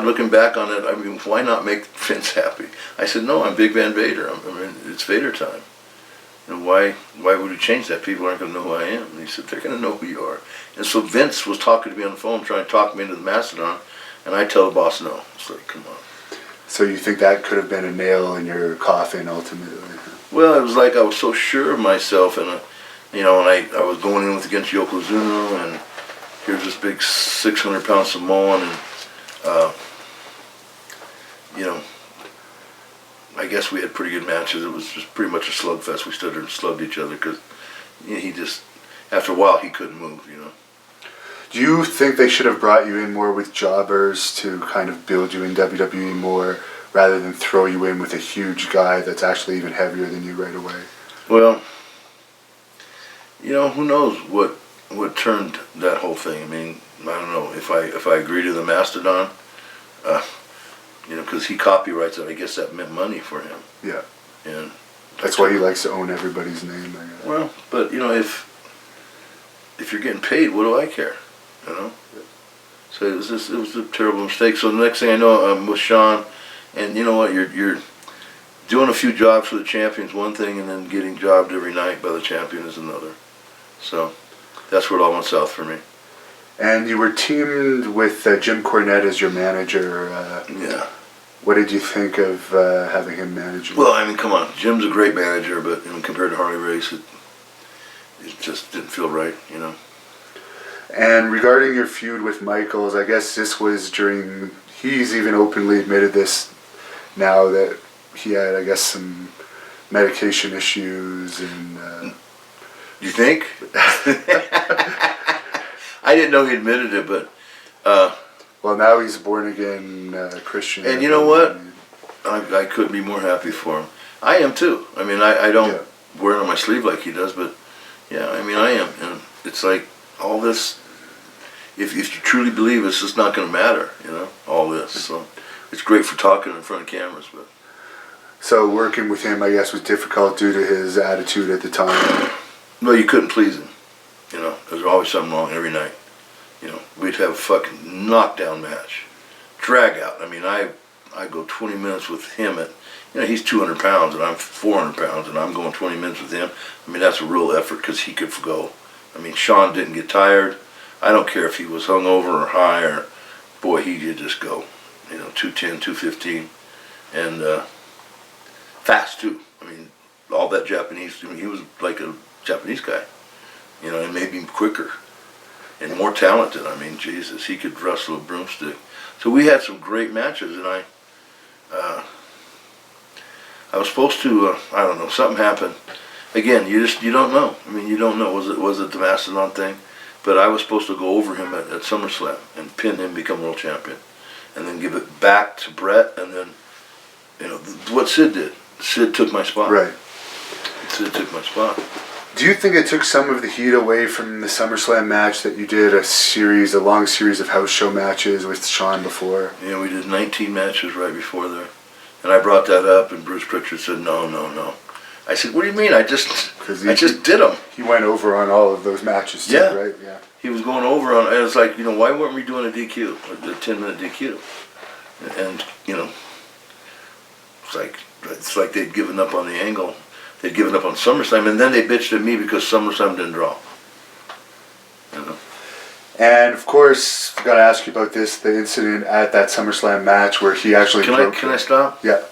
odd looking back on it. I mean, why not make Vince happy? I said, no, I'm Big Van Vader. I mean, it's Vader time. And why would we change that? People aren't going to know who I am. And he said, they're going to know who you are. And so Vince was talking to me on the phone, trying to talk me into the Mastodon, and I tell the boss no. It's like, come on. So you think that could have been a nail in your coffin ultimately? Well, it was like I was so sure of myself, and you know, and I was going in against Yokozuna, and here's this big 600-pound Samoan, and you know, I guess we had pretty good matches. It was just pretty much a slugfest. We stood there and slugged each other because he just, after a while, he couldn't move, you know. Do you think they should have brought you in more with jobbers to kind of build you in WWE more, rather than throw you in with a huge guy that's actually even heavier than you right away? Well, you know, who knows what turned that whole thing. I mean, I don't know if I agree to the Mastodon, you know, because he copyrights it. I guess that meant money for him. Yeah. And that's why he likes to own everybody's name, I guess. Well, but you know, if you're getting paid, what do I care? You know. So it was a terrible mistake. So the next thing I know, I'm with Sean, and you know what? You're doing a few jobs for the champion's one thing, and then getting jobbed every night by the champion is another. So that's where it all went south for me. And you were teamed with Jim Cornette as your manager. Yeah. What did you think of having him manage you? Well, I mean, come on. Jim's a great manager, but you know, compared to Harley Race, it just didn't feel right, you know. And regarding your feud with Michaels, I guess this was during, he's even openly admitted this now, that he had, I guess, some medication issues and... You think? I didn't know he admitted it, but... well, now he's a born-again Christian. And you know what? I couldn't be more happy for him. I am too. I mean, I don't wear it on my sleeve like he does, but yeah, I mean, I am. And it's like all this, if you truly believe it's just not going to matter, you know, all this. So it's great for talking in front of cameras, but... So working with him, I guess, was difficult due to his attitude at the time. Well, you couldn't please him. You know, there was always something wrong every night. You know, we'd have a fucking knockdown match. Drag out. I mean, I go 20 minutes with him at, you know, he's 200 pounds and I'm 400 pounds and I'm going 20 minutes with him. I mean, that's a real effort because he could go. I mean, Sean didn't get tired. I don't care if he was hungover or high or, boy, he could just go. You know, 210, 215. And fast, too. I mean, all that Japanese, I mean, he was like a Japanese guy. You know, and maybe quicker. And more talented. I mean, Jesus, he could wrestle a broomstick. So we had some great matches, and I was supposed to, I don't know, something happened. Again, you don't know. I mean, you don't know. Was it the Mastodon thing? But I was supposed to go over him at SummerSlam and pin him, become world champion, and then give it back to Brett, and then, you know, what Sid did. Sid took my spot. Right. Sid took my spot. Do you think it took some of the heat away from the SummerSlam match that you did a long series of house show matches with Sean before? Yeah, we did 19 matches right before there. And I brought that up, and Bruce Pritchard said, no. I said, what do you mean? I just did them. He went over on all of those matches too, right? Yeah. He was going over on, and it's like, you know, why weren't we doing a DQ, a 10-minute DQ? And, you know, it's like they'd given up on the angle. They'd given up on SummerSlam, and then they bitched at me because SummerSlam didn't draw. You know? And of course, I've got to ask you about this, the incident at that SummerSlam match where he actually Can I stop? Yeah.